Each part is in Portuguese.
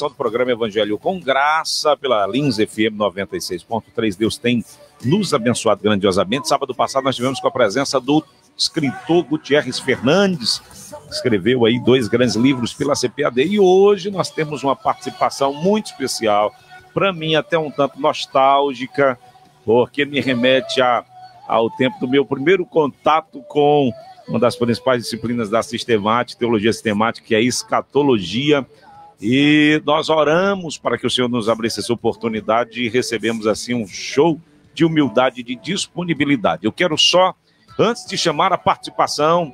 do programa Evangelho com Graça, pela Lins FM 96.3. Deus tem nos abençoado grandiosamente. Sábado passado nós tivemos com a presença do escritor Gutierrez Fernandes, escreveu aí 2 grandes livros pela CPAD, e hoje nós temos uma participação muito especial, para mim até um tanto nostálgica, porque me remete ao tempo do meu primeiro contato com uma das principais disciplinas da sistemática, teologia sistemática, que é a escatologia, e nós oramos para que o Senhor nos abrisse essa oportunidade e recebemos assim um show de humildade e de disponibilidade. Eu quero só, antes de chamar a participação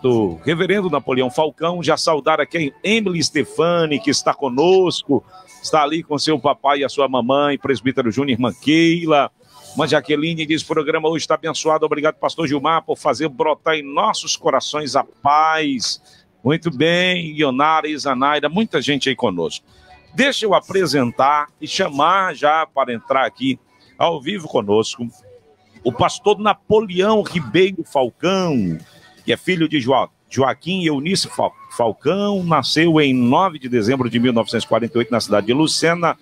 do reverendo Napoleão Falcão, já saudar aqui a Emily Stefani, que está conosco, está ali com seu papai e a sua mamãe, presbítero Júnior, irmã Keila. Irmã Jaqueline diz: o programa hoje está abençoado. Obrigado, pastor Gilmar, por fazer brotar em nossos corações a paz. Muito bem, Ionara, Isanaira, muita gente aí conosco. Deixa eu apresentar e chamar já para entrar aqui ao vivo conosco o pastor Napoleão Ribeiro Falcão, que é filho de Joaquim e Eunice Falcão, nasceu em 9 de dezembro de 1948 na cidade de Lucena,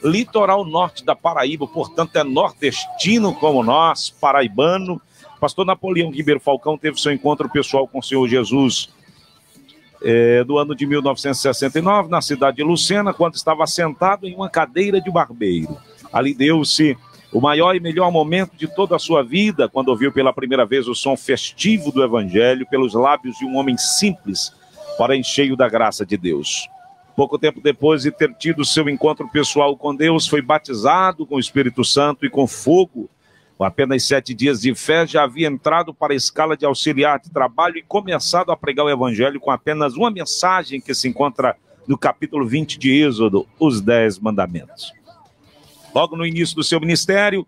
litoral norte da Paraíba, portanto é nordestino como nós, paraibano. Pastor Napoleão Ribeiro Falcão teve seu encontro pessoal com o Senhor Jesus do ano de 1969, na cidade de Lucena, quando estava sentado em uma cadeira de barbeiro. Ali deu-se o maior e melhor momento de toda a sua vida, quando ouviu pela primeira vez o som festivo do Evangelho pelos lábios de um homem simples, porém cheio da graça de Deus. Pouco tempo depois de ter tido seu encontro pessoal com Deus, foi batizado com o Espírito Santo e com fogo. Com apenas 7 dias de fé, já havia entrado para a escala de auxiliar de trabalho e começado a pregar o Evangelho com apenas uma mensagem que se encontra no capítulo 20 de Êxodo, os 10 mandamentos. Logo no início do seu ministério,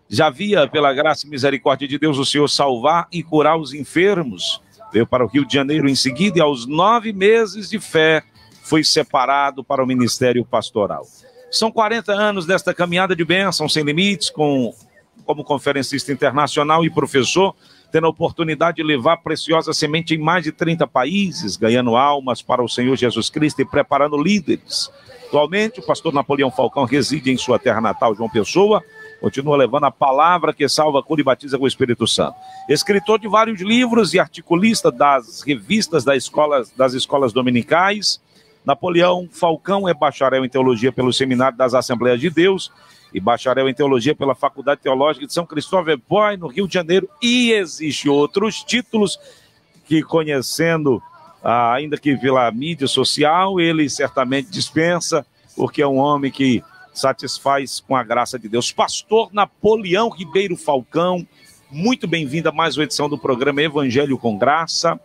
já via, pela graça e misericórdia de Deus, o Senhor salvar e curar os enfermos. Veio para o Rio de Janeiro em seguida e aos 9 meses de fé foi separado para o ministério pastoral. São 40 anos desta caminhada de bênção sem limites, como conferencista internacional e professor, tendo a oportunidade de levar preciosa semente em mais de 30 países, ganhando almas para o Senhor Jesus Cristo e preparando líderes. Atualmente, o pastor Napoleão Falcão reside em sua terra natal, João Pessoa, continua levando a palavra que salva, cura e batiza com o Espírito Santo. Escritor de vários livros e articulista das revistas das escolas dominicais, Napoleão Falcão é bacharel em teologia pelo Seminário das Assembleias de Deus e bacharel em teologia pela Faculdade Teológica de São Cristóvão Boy, no Rio de Janeiro, e existem outros títulos que, conhecendo, ainda que pela mídia social, ele certamente dispensa, porque é um homem que satisfaz com a graça de Deus. Pastor Napoleão Ribeiro Falcão, muito bem-vindo a mais uma edição do programa Evangelho com Graça.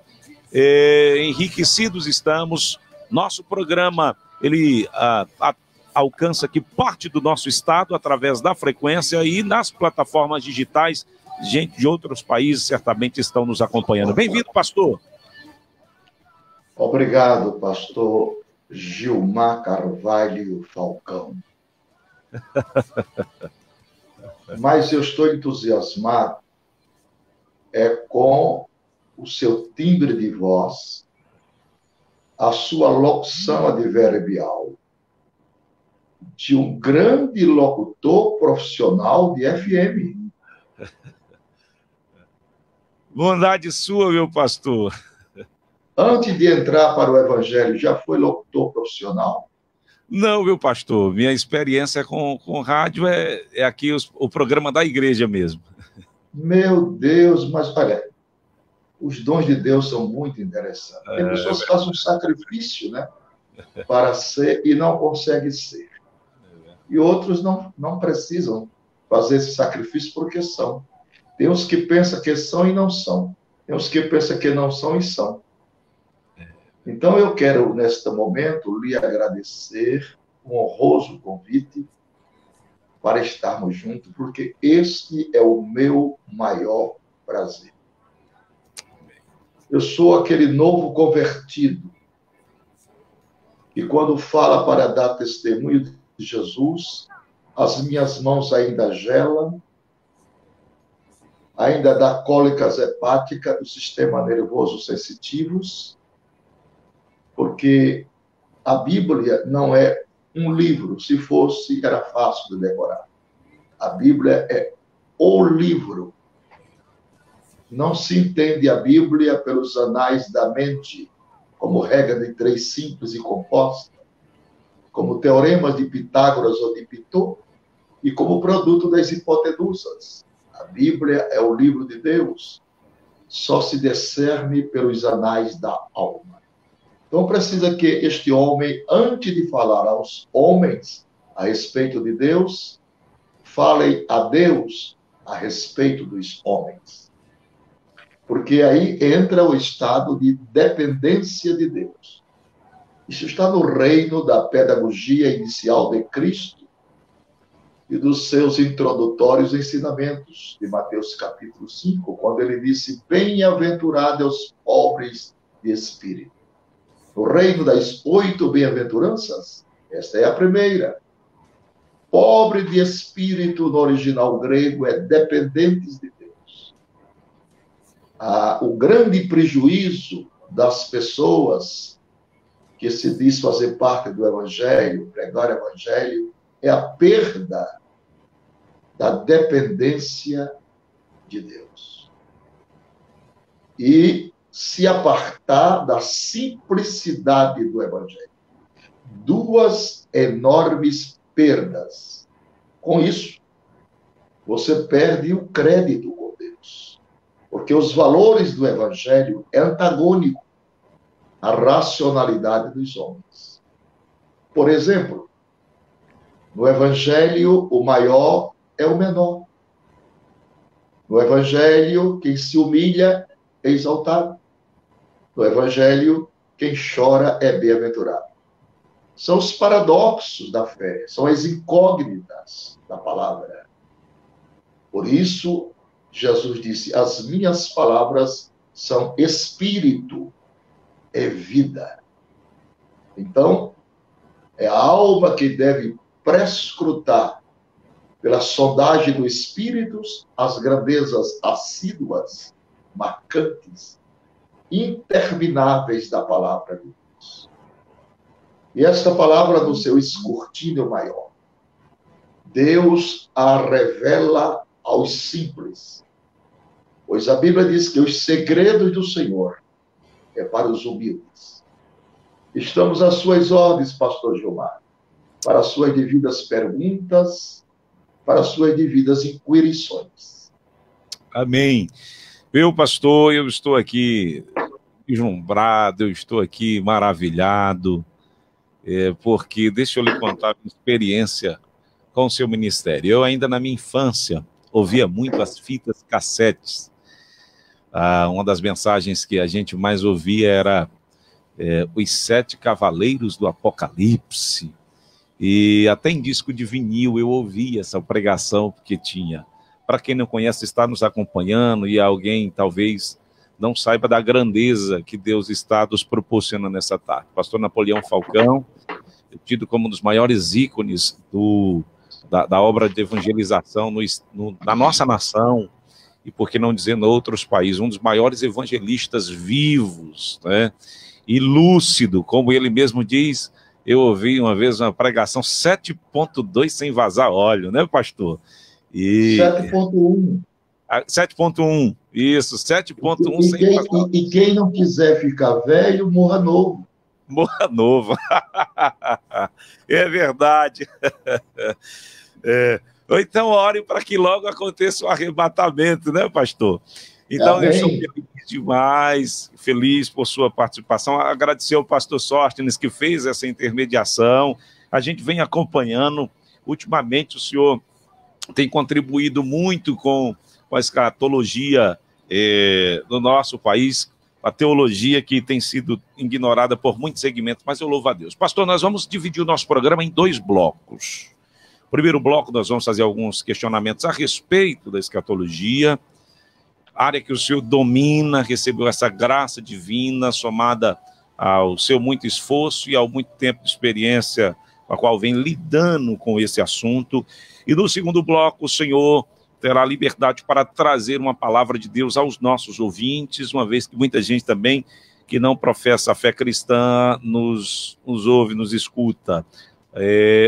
Enriquecidos estamos. Nosso programa, ele alcança aqui parte do nosso estado através da frequência e nas plataformas digitais. Gente de outros países certamente estão nos acompanhando. Bem-vindo, pastor. Obrigado, pastor Gilmar Carvalho Falcão. Mas eu estou entusiasmado com o seu timbre de voz, a sua locução adverbial, de um grande locutor profissional de FM. Bondade sua, meu pastor. Antes de entrar para o Evangelho, já foi locutor profissional? Não, meu pastor. Minha experiência com rádio é aqui o programa da igreja mesmo. Meu Deus, mas olha, os dons de Deus são muito interessantes. Tem pessoas que fazem um sacrifício, né, para ser e não conseguem ser. E outros não precisam fazer esse sacrifício porque são. Tem uns que pensam que são e não são. Tem uns que pensam que não são e são. Então, eu quero, neste momento, lhe agradecer um honroso convite para estarmos juntos, porque este é o meu maior prazer. Eu sou aquele novo convertido que, quando fala para dar testemunho de Jesus, as minhas mãos ainda gelam, ainda dá cólicas hepáticas do sistema nervoso sensitivos, porque a Bíblia não é um livro. Se fosse, era fácil de decorar. A Bíblia é o livro. Não se entende a Bíblia pelos anais da mente, como regra de 3 simples e composta, como teoremas de Pitágoras ou de Pitot, e como produto das hipotenusas. A Bíblia é o livro de Deus. Só se discerne pelos anais da alma. Então precisa que este homem, antes de falar aos homens a respeito de Deus, fale a Deus a respeito dos homens. Porque aí entra o estado de dependência de Deus. Isso está no reino da pedagogia inicial de Cristo e dos seus introdutórios ensinamentos, de Mateus capítulo 5, quando ele disse: bem-aventurados os pobres de espírito. No reino das 8 bem-aventuranças, esta é a primeira. Pobre de espírito, no original grego, é dependentes de Deus. O grande prejuízo das pessoas que se diz fazer parte do Evangelho, pregar o Evangelho, é a perda da dependência de Deus. E se apartar da simplicidade do Evangelho. 2 enormes perdas. Com isso, você perde o crédito com Deus. Porque os valores do Evangelho é antagônico à racionalidade dos homens. Por exemplo, no Evangelho, o maior é o menor. No Evangelho, quem se humilha é exaltado. No Evangelho, quem chora é bem-aventurado. São os paradoxos da fé, são as incógnitas da palavra. Por isso, Jesus disse: as minhas palavras são espírito, é vida. Então, é a alma que deve prescrutar pela sondagem dos espíritos as grandezas assíduas, marcantes, intermináveis da palavra de Deus. E esta palavra, no seu escrutínio maior, Deus a revela aos simples. Pois a Bíblia diz que os segredos do Senhor é para os humildes. Estamos às suas ordens, pastor Gilmar, para as suas devidas perguntas, para as suas devidas inquirições. Amém. Meu pastor, eu estou aqui deslumbrado, eu estou aqui maravilhado, porque deixa eu lhe contar uma experiência com o seu ministério. Eu ainda na minha infância ouvia muito as fitas cassetes. Uma das mensagens que a gente mais ouvia era os 7 cavaleiros do Apocalipse. E até em disco de vinil eu ouvia essa pregação, porque tinha. Para quem não conhece, está nos acompanhando e alguém talvez não saiba da grandeza que Deus está nos proporcionando nessa tarde. Pastor Napoleão Falcão, tido como um dos maiores ícones da obra de evangelização na nossa nação, e por que não dizer em outros países, um dos maiores evangelistas vivos, né? E lúcido, como ele mesmo diz. Eu ouvi uma vez uma pregação 7.2 sem vazar óleo, né, pastor? 7.1. 7.1, isso, 7.1 sem vazar óleo. E quem não quiser ficar velho, morra novo. Morra novo. É verdade. Ou então ore para que logo aconteça o arrebatamento, né, pastor? Então, amém. Eu estou feliz demais, feliz por sua participação. Agradecer ao pastor Sóstenes, que fez essa intermediação. A gente vem acompanhando. Ultimamente, o senhor tem contribuído muito com a escatologia do nosso país, a teologia que tem sido ignorada por muitos segmentos, mas eu louvo a Deus. Pastor, nós vamos dividir o nosso programa em 2 blocos. No primeiro bloco, nós vamos fazer alguns questionamentos a respeito da escatologia, área que o senhor domina, recebeu essa graça divina, somada ao seu muito esforço e ao muito tempo de experiência com a qual vem lidando com esse assunto. E no segundo bloco, o senhor terá liberdade para trazer uma palavra de Deus aos nossos ouvintes, uma vez que muita gente também que não professa a fé cristã nos ouve, nos escuta.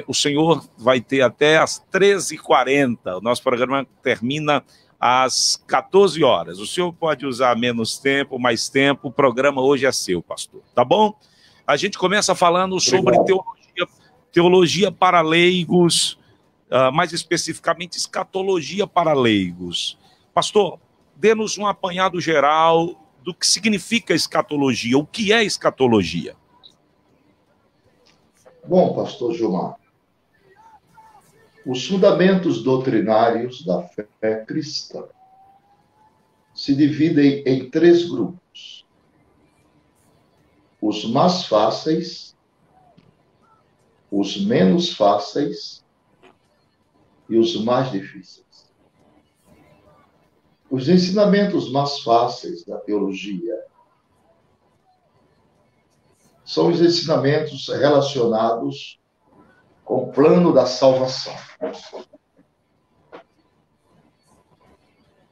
O senhor vai ter até às 13h40. O nosso programa termina às 14 horas. O senhor pode usar menos tempo, mais tempo. O programa hoje é seu, pastor. Tá bom? A gente começa falando sobre teologia para leigos, mais especificamente escatologia para leigos. Pastor, dê-nos um apanhado geral do que significa escatologia. O que é escatologia? Bom, pastor Gilmar, os fundamentos doutrinários da fé cristã se dividem em 3 grupos. Os mais fáceis, os menos fáceis e os mais difíceis. Os ensinamentos mais fáceis da teologia são os ensinamentos relacionados com o plano da salvação.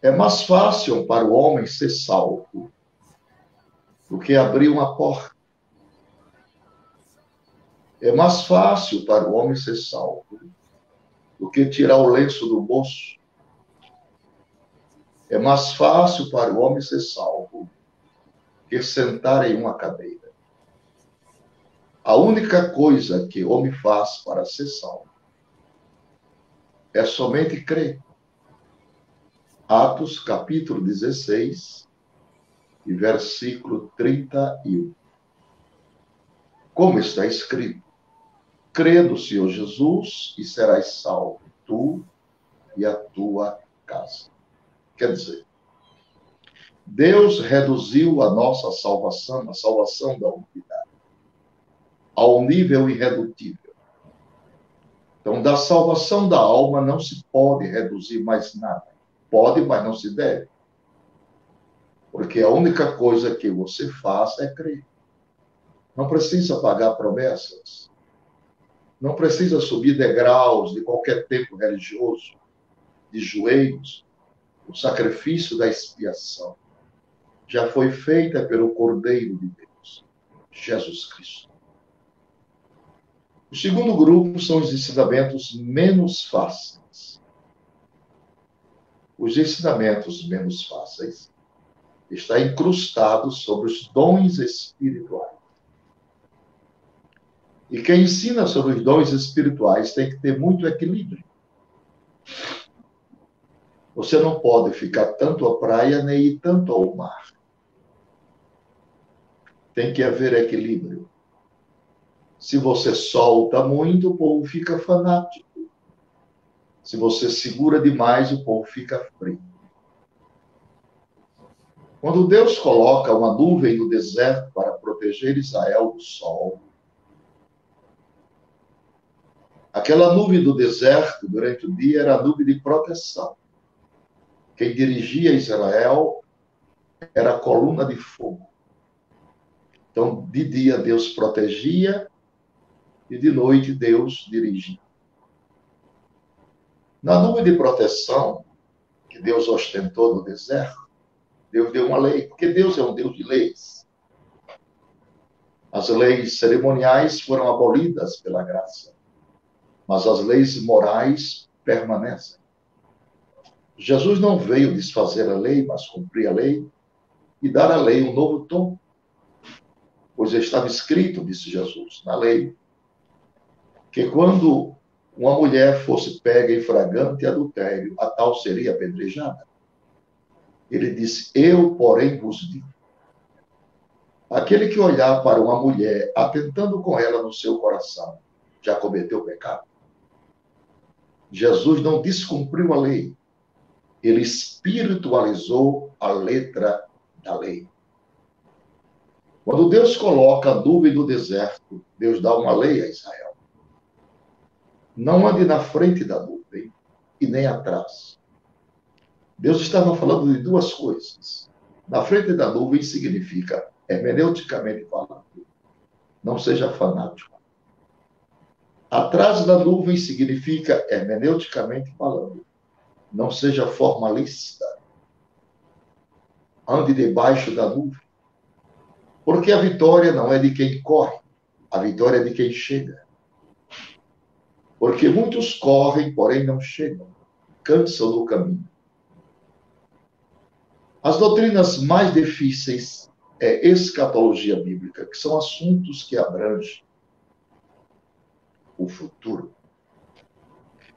É mais fácil para o homem ser salvo do que abrir uma porta. É mais fácil para o homem ser salvo do que tirar o lenço do bolso. É mais fácil para o homem ser salvo que sentar em uma cadeira. A única coisa que o homem faz para ser salvo é somente crer. Atos, capítulo 16, e versículo 31. Como está escrito: crê no Senhor Jesus e serás salvo, tu e a tua casa. Quer dizer, Deus reduziu a nossa salvação, a salvação da humanidade, ao nível irredutível. Então, da salvação da alma não se pode reduzir mais nada. Pode, mas não se deve. Porque a única coisa que você faz é crer. Não precisa pagar promessas. Não precisa subir degraus de qualquer templo religioso, de joelhos. O sacrifício da expiação já foi feita pelo Cordeiro de Deus, Jesus Cristo. O segundo grupo são os ensinamentos menos fáceis. Os ensinamentos menos fáceis estão incrustados sobre os dons espirituais. E quem ensina sobre os dons espirituais tem que ter muito equilíbrio. Você não pode ficar tanto à praia nem ir tanto ao mar. Tem que haver equilíbrio. Se você solta muito, o povo fica fanático. Se você segura demais, o povo fica frio. Quando Deus coloca uma nuvem no deserto para proteger Israel do sol, aquela nuvem do deserto, durante o dia, era a nuvem de proteção. Quem dirigia Israel era a coluna de fogo. Então, de dia Deus protegia e de noite Deus dirigia. Na nuvem de proteção que Deus ostentou no deserto, Deus deu uma lei, porque Deus é um Deus de leis. As leis cerimoniais foram abolidas pela graça, mas as leis morais permanecem. Jesus não veio desfazer a lei, mas cumprir a lei e dar à lei um novo tom. Pois estava escrito, disse Jesus, na lei, que quando uma mulher fosse pega em flagrante adultério, a tal seria apedrejada. Ele disse: eu, porém, vos digo, aquele que olhar para uma mulher, atentando com ela no seu coração, já cometeu pecado. Jesus não descumpriu a lei, ele espiritualizou a letra da lei. Quando Deus coloca a nuvem no deserto, Deus dá uma lei a Israel. Não ande na frente da nuvem e nem atrás. Deus estava falando de duas coisas. Na frente da nuvem significa, hermeneuticamente falando, não seja fanático. Atrás da nuvem significa, hermeneuticamente falando, não seja formalista. Ande debaixo da nuvem. Porque a vitória não é de quem corre, a vitória é de quem chega. Porque muitos correm, porém não chegam, cansam no caminho. As doutrinas mais difíceis é escatologia bíblica, que são assuntos que abrangem o futuro.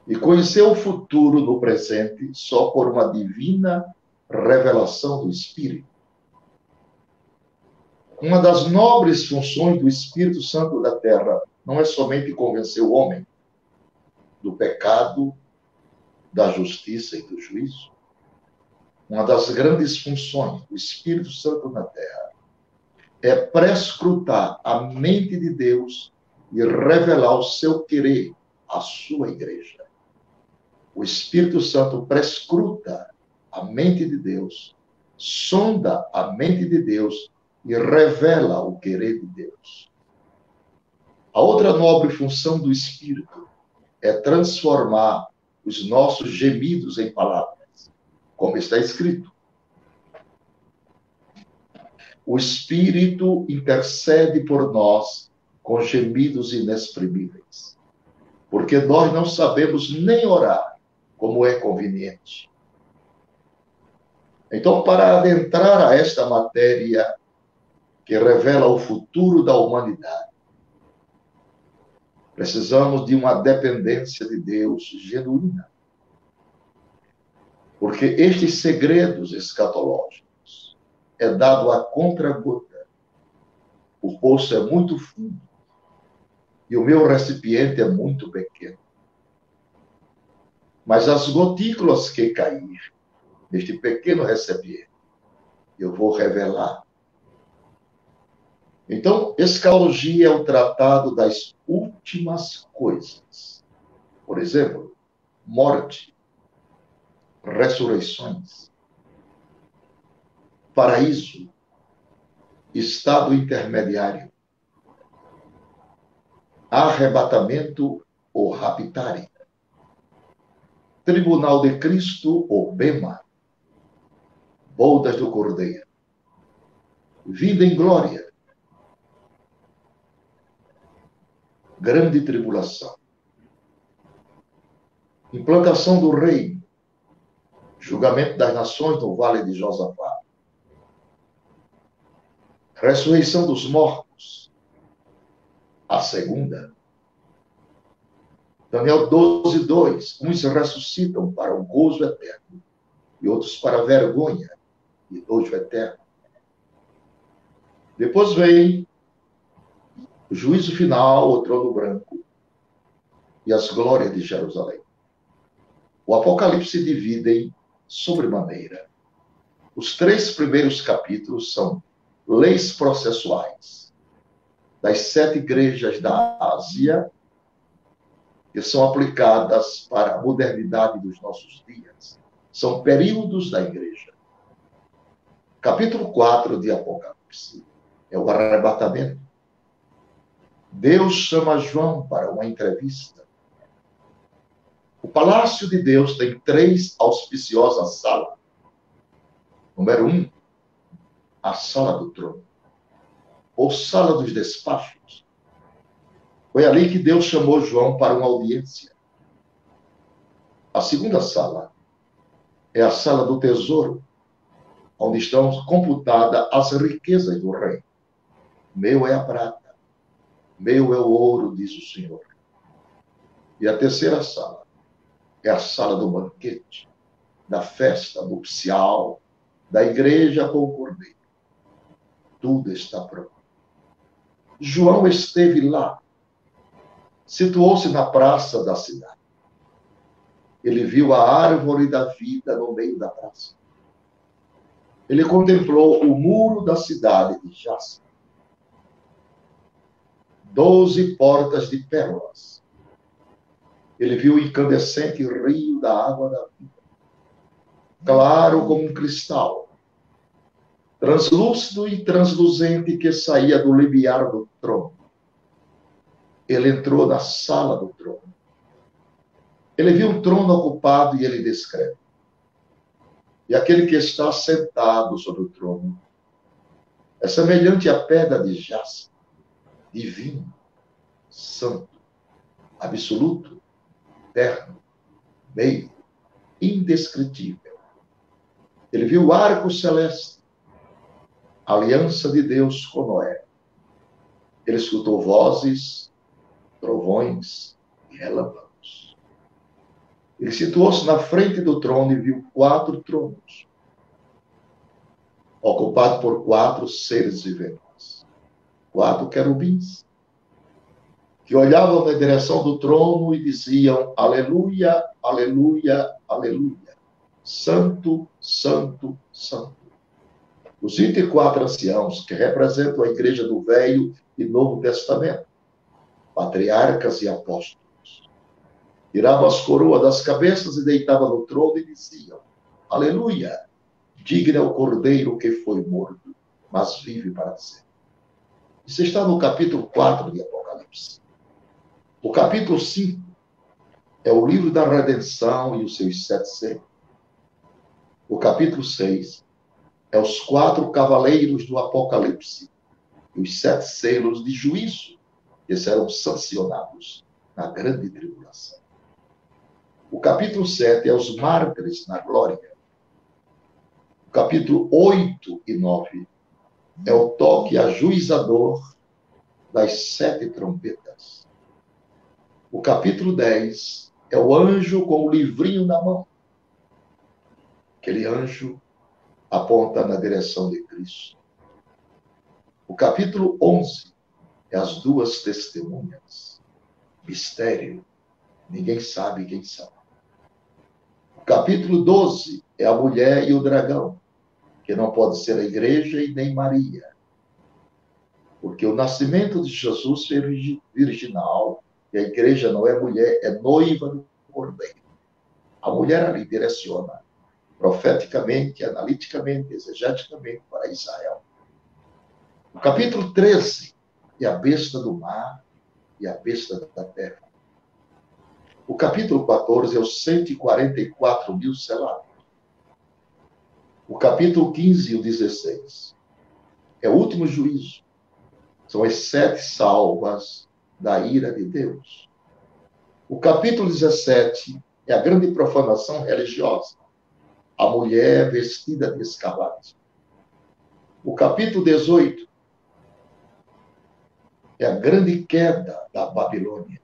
E conhecer o futuro no presente só por uma divina revelação do Espírito. Uma das nobres funções do Espírito Santo da Terra não é somente convencer o homem do pecado, da justiça e do juízo. Uma das grandes funções do Espírito Santo na Terra é prescrutar a mente de Deus e revelar o seu querer à sua igreja. O Espírito Santo prescruta a mente de Deus, sonda a mente de Deus e revela o querer de Deus. A outra nobre função do Espírito é transformar os nossos gemidos em palavras, como está escrito. O Espírito intercede por nós com gemidos inexprimíveis, porque nós não sabemos nem orar como é conveniente. Então, para adentrar a esta matéria que revela o futuro da humanidade, precisamos de uma dependência de Deus genuína. Porque estes segredos escatológicos é dado a contra-gota. O poço é muito fundo e o meu recipiente é muito pequeno. Mas as gotículas que cair neste pequeno recipiente, eu vou revelar. Então, escatologia é o tratado das últimas coisas. Por exemplo, morte, ressurreições, paraíso, estado intermediário, arrebatamento ou raptare, tribunal de Cristo ou bema, bodas do Cordeiro, vida em glória, grande tribulação, implantação do reino, julgamento das nações no vale de Josafá, ressurreição dos mortos, a segunda. Daniel 12:2, uns ressuscitam para o gozo eterno e outros para a vergonha e nojo eterno. Depois vem o juízo final, o trono branco e as glórias de Jerusalém. O Apocalipse se divide em sobremaneira. Os 3 primeiros capítulos são leis processuais das 7 igrejas da Ásia, que são aplicadas para a modernidade dos nossos dias. São períodos da igreja. Capítulo 4 de Apocalipse é o arrebatamento. Deus chama João para uma entrevista. O palácio de Deus tem 3 auspiciosas salas. Número 1, a sala do trono, ou sala dos despachos. Foi ali que Deus chamou João para uma audiência. A segunda sala é a sala do tesouro, onde estão computadas as riquezas do reino. Meu é a prata, meu é o ouro, diz o Senhor. E a terceira sala é a sala do banquete, da festa nupcial, da igreja com o Cordeiro. Tudo está pronto. João esteve lá, situou-se na praça da cidade. Ele viu a árvore da vida no meio da praça. Ele contemplou o muro da cidade de jaspe. 12 portas de pérolas. Ele viu o incandescente rio da água da vida, claro como um cristal, translúcido e transluzente, que saía do limiar do trono. Ele entrou na sala do trono. Ele viu um trono ocupado e ele descreve. E aquele que está sentado sobre o trono É semelhante à pedra de jaspe, divino, santo, absoluto, eterno, meio, indescritível. Ele viu o arco celeste, a aliança de Deus com Noé. Ele escutou vozes, trovões e relâmpagos. Ele situou-se na frente do trono e viu 4 tronos, ocupados por 4 seres viventes, 4 querubins, que olhavam na direção do trono e diziam: Aleluia, aleluia, aleluia. Santo, santo, santo. Os 24 anciãos, que representam a igreja do Velho e Novo Testamento, patriarcas e apóstolos, tiravam as coroas das cabeças e deitavam no trono e diziam: Aleluia, digno é o Cordeiro que foi morto, mas vive para sempre. Isso está no capítulo 4 de Apocalipse. O capítulo 5 é o livro da redenção e os seus 7 selos. O capítulo 6 é os 4 cavaleiros do Apocalipse e os 7 selos de juízo que serão sancionados na grande tribulação. O capítulo 7 é os mártires na glória. O capítulo 8 e 9 é o toque ajuizador das 7 trombetas. O capítulo 10 é o anjo com o livrinho na mão. Aquele anjo aponta na direção de Cristo. O capítulo 11 é as 2 testemunhas. Mistério. Ninguém sabe quem são. O capítulo 12 é a mulher e o dragão, que não pode ser a igreja e nem Maria. Porque o nascimento de Jesus foi virginal, e a igreja não é mulher, é noiva do Cordeiro. A mulher ali direciona profeticamente, analiticamente, exegeticamente para Israel. O capítulo 13 é a besta do mar e a besta da terra. O capítulo 14 é os 144 mil selados. O capítulo 15 e o 16 é o último juízo. São as 7 salvas da ira de Deus. O capítulo 17 é a grande profanação religiosa. A mulher vestida de escarlate. O capítulo 18 é a grande queda da Babilônia.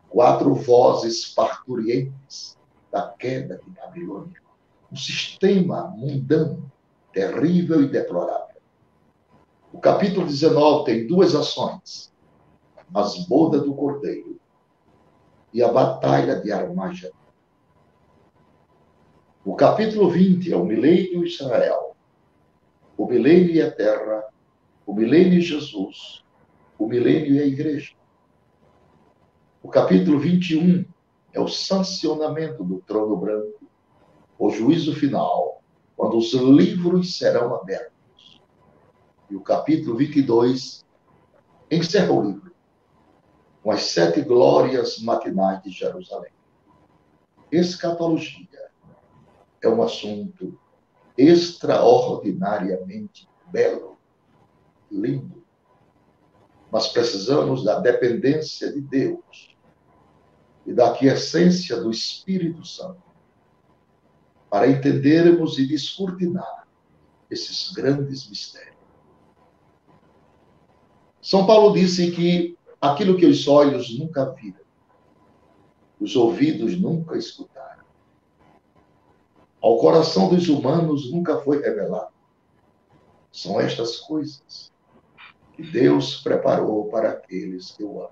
4 vozes parturientes da queda de Babilônia. Um sistema mundano, terrível e deplorável. O capítulo 19 tem 2 ações. As bodas do Cordeiro e a batalha de Armagedon. O capítulo 20 é o milênio Israel, o milênio e a terra, o milênio e Jesus, o milênio e a igreja. O capítulo 21 é o sancionamento do trono branco, o juízo final, quando os livros serão abertos. E o capítulo 22 encerra o livro com as 7 glórias matinais de Jerusalém. Escatologia é um assunto extraordinariamente belo, lindo. Mas precisamos da dependência de Deus e da aquiescência do Espírito Santo para entendermos e descortinar esses grandes mistérios. São Paulo disse que aquilo que os olhos nunca viram, os ouvidos nunca escutaram, ao coração dos humanos nunca foi revelado. São estas coisas que Deus preparou para aqueles que o amam.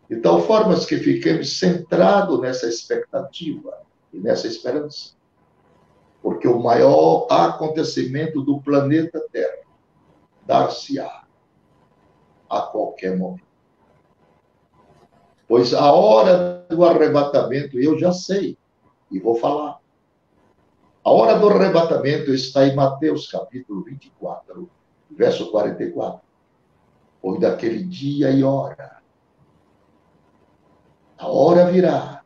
De tal forma que fiquemos centrados nessa expectativa e nessa esperança. Porque o maior acontecimento do planeta Terra dar-se-á a qualquer momento. Pois a hora do arrebatamento eu já sei e vou falar. A hora do arrebatamento está em Mateus capítulo 24, verso 44. Pois daquele dia e hora, a hora virá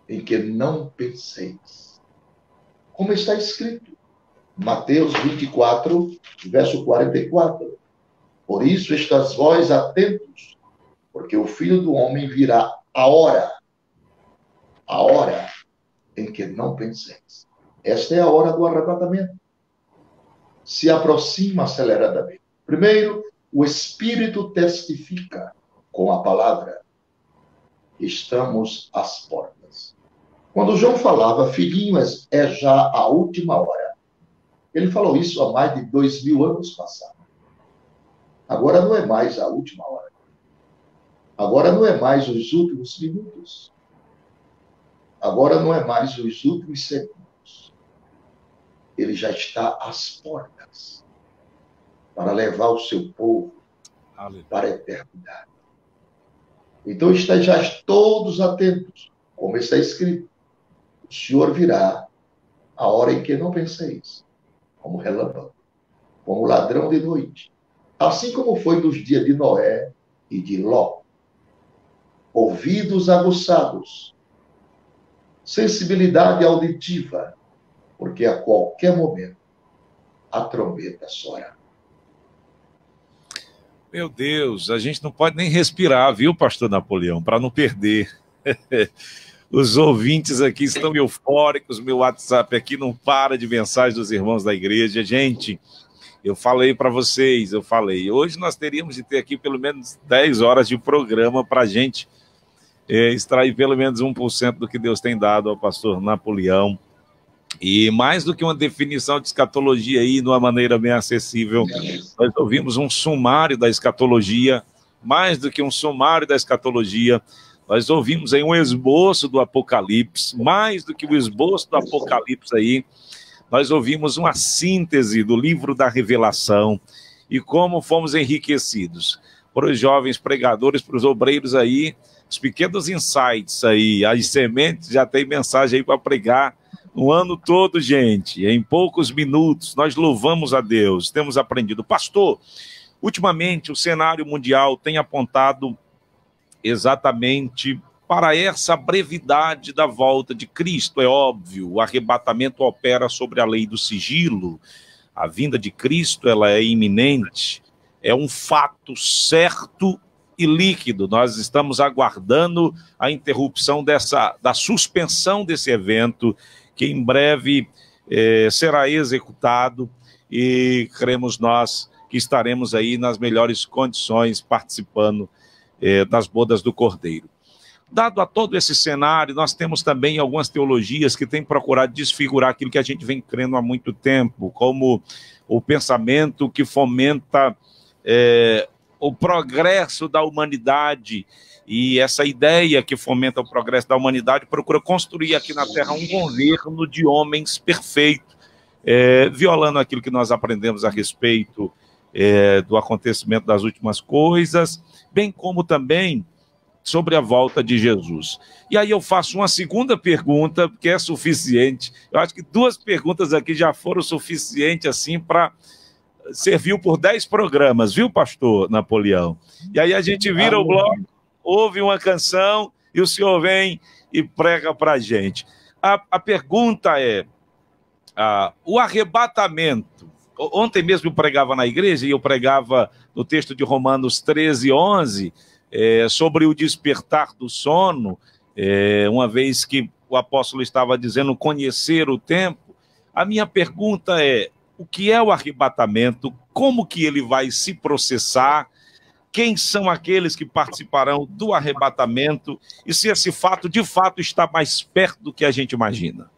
em que não penseis. Como está escrito, Mateus 24, verso 44. Por isso, estas vós atentos, porque o Filho do Homem virá a hora em que não penseis. Esta é a hora do arrebatamento. Se aproxima aceleradamente. Primeiro, o Espírito testifica com a palavra. Estamos às portas. Quando João falava, filhinho, é já a última hora. Ele falou isso há mais de 2000 anos passados. Agora não é mais a última hora. Agora não é mais os últimos minutos. Agora não é mais os últimos segundos. Ele já está às portas para levar o seu povo para a eternidade. Então estejais todos atentos, como está escrito. O Senhor virá a hora em que não penseis, como relâmpago, como ladrão de noite. Assim como foi nos dias de Noé e de Ló. Ouvidos aguçados, sensibilidade auditiva, porque a qualquer momento a trombeta soará. Meu Deus, a gente não pode nem respirar, viu, pastor Napoleão, para não perder. Os ouvintes aqui estão eufóricos, meu WhatsApp aqui não para de mensagens dos irmãos da igreja. Gente, eu falei para vocês, hoje nós teríamos de ter aqui pelo menos 10 horas de programa para a gente extrair pelo menos 1% do que Deus tem dado ao pastor Napoleão. E mais do que uma definição de escatologia aí, de uma maneira bem acessível, nós ouvimos um sumário da escatologia, mais do que um sumário da escatologia, nós ouvimos aí um esboço do Apocalipse, mais do que o esboço do Apocalipse aí, nós ouvimos uma síntese do livro da Revelação e como fomos enriquecidos para os jovens pregadores, para os obreiros aí, os pequenos insights aí, as sementes, já tem mensagem aí para pregar o ano todo, gente, em poucos minutos, nós louvamos a Deus, temos aprendido. Pastor, ultimamente o cenário mundial tem apontado exatamente para essa brevidade da volta de Cristo. É óbvio, o arrebatamento opera sobre a lei do sigilo, a vinda de Cristo ela é iminente, é um fato certo e líquido. Nós estamos aguardando a interrupção da suspensão desse evento, que em breve será executado, e cremos nós que estaremos aí nas melhores condições participando das bodas do Cordeiro. Dado a todo esse cenário, nós temos também algumas teologias que têm procurado desfigurar aquilo que a gente vem crendo há muito tempo, como o pensamento que fomenta o progresso da humanidade, e essa ideia que fomenta o progresso da humanidade procura construir aqui na Terra um governo de homens perfeitos, violando aquilo que nós aprendemos a respeito do acontecimento das últimas coisas, bem como também sobre a volta de Jesus. E aí eu faço uma segunda pergunta, que é suficiente. Eu acho que 2 perguntas aqui já foram suficientes assim para serviu por 10 programas, viu, pastor Napoleão? E aí a gente vira o bloco, ouve uma canção e o senhor vem e prega para a gente. A pergunta é, o arrebatamento, ontem mesmo eu pregava na igreja e eu pregava no texto de Romanos 13:11, sobre o despertar do sono, uma vez que o apóstolo estava dizendo conhecer o tempo. A minha pergunta é, o que é o arrebatamento? Como que ele vai se processar? Quem são aqueles que participarão do arrebatamento? E se esse fato, de fato, está mais perto do que a gente imagina?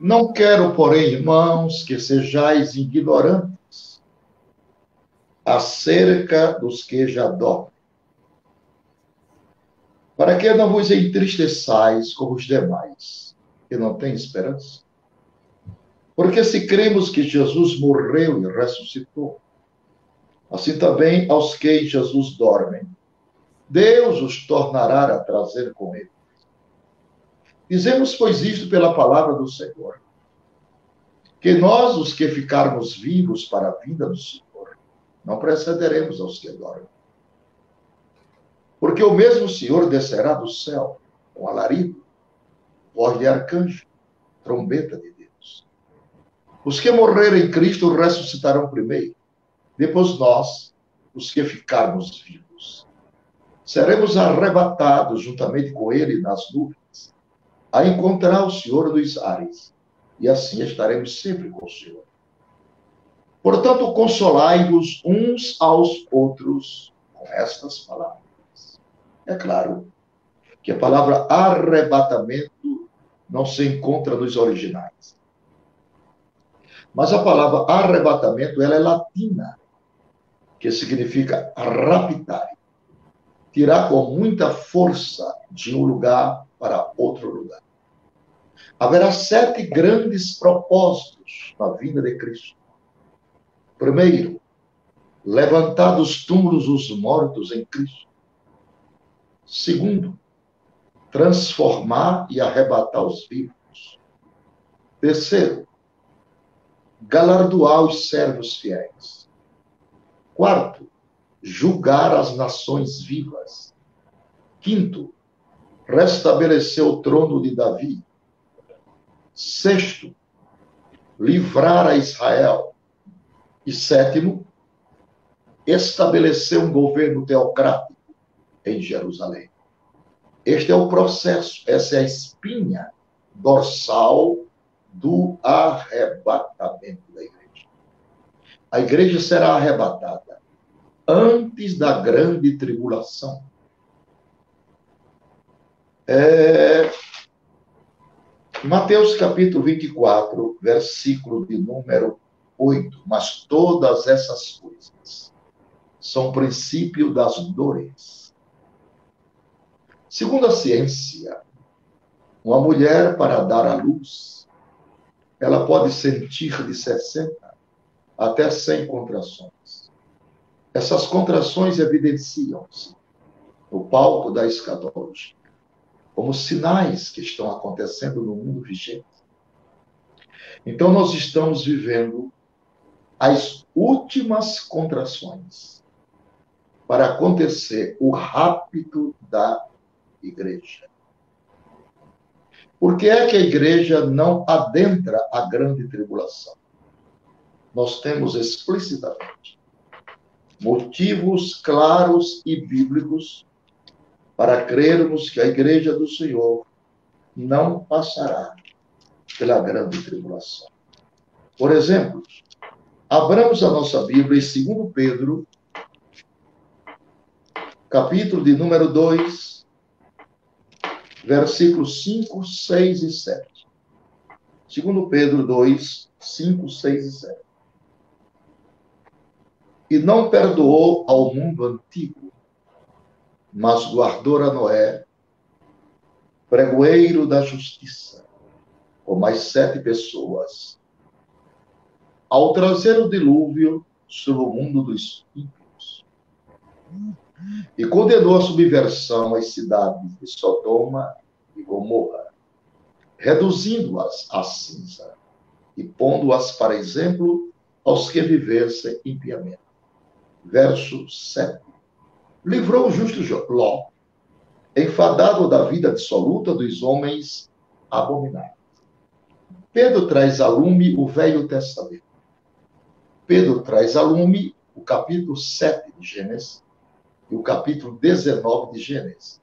Não quero, porém, irmãos, que sejais ignorantes acerca dos que já dormem, para que não vos entristeçais como os demais, que não têm esperança. Porque se cremos que Jesus morreu e ressuscitou, assim também aos que em Jesus dormem, Deus os tornará a trazer com ele. Dizemos, pois, isto pela palavra do Senhor, que nós, os que ficarmos vivos para a vinda do Senhor, não precederemos aos que dormem. Porque o mesmo Senhor descerá do céu com alarido, voz de arcanjo, trombeta de Deus. Os que morrerem em Cristo ressuscitarão primeiro. Depois nós, os que ficarmos vivos, seremos arrebatados juntamente com ele nas nuvens, a encontrar o Senhor dos ares, e assim estaremos sempre com o Senhor. Portanto, consolai-vos uns aos outros com estas palavras. É claro que a palavra arrebatamento não se encontra nos originais. Mas a palavra arrebatamento, ela é latina, que significa raptar, tirar com muita força de um lugar para outro lugar. Haverá 7 grandes propósitos na vinda de Cristo. Primeiro, levantar dos túmulos os mortos em Cristo. Segundo, transformar e arrebatar os vivos. Terceiro, galardoar os servos fiéis. Quarto, julgar as nações vivas. Quinto, restabelecer o trono de Davi. Sexto, livrar a Israel. E sétimo, estabelecer um governo teocrático em Jerusalém. Este é o processo, essa é a espinha dorsal do arrebatamento da igreja. A igreja será arrebatada antes da grande tribulação. Mateus capítulo 24, versículo de número 8. Mas todas essas coisas são princípio das dores. Segundo a ciência, uma mulher, para dar à luz, ela pode sentir de 60 até 100 contrações. Essas contrações evidenciam-se no palco da escatologia, como sinais que estão acontecendo no mundo vigente. Então, nós estamos vivendo as últimas contrações para acontecer o rapto da igreja. Por que é que a igreja não adentra a grande tribulação? Nós temos explicitamente motivos claros e bíblicos para crermos que a igreja do Senhor não passará pela grande tribulação. Por exemplo, abramos a nossa Bíblia em 2 Pedro, capítulo de número 2, versículos 5, 6 e 7. 2 Pedro 2, 5, 6 e 7. E não perdoou ao mundo antigo, mas guardou a Noé, pregoeiro da justiça, com mais 7 pessoas, ao trazer o dilúvio sobre o mundo dos ímpios. E condenou a subversão às cidades de Sodoma e Gomorra, reduzindo-as a cinza e pondo-as para exemplo aos que vivessem impiamente. Verso 7. Livrou o justo Ló, enfadado da vida dissoluta dos homens abomináveis. Pedro traz a lume o Velho Testamento. Pedro traz a lume o capítulo 7 de Gênesis e o capítulo 19 de Gênesis.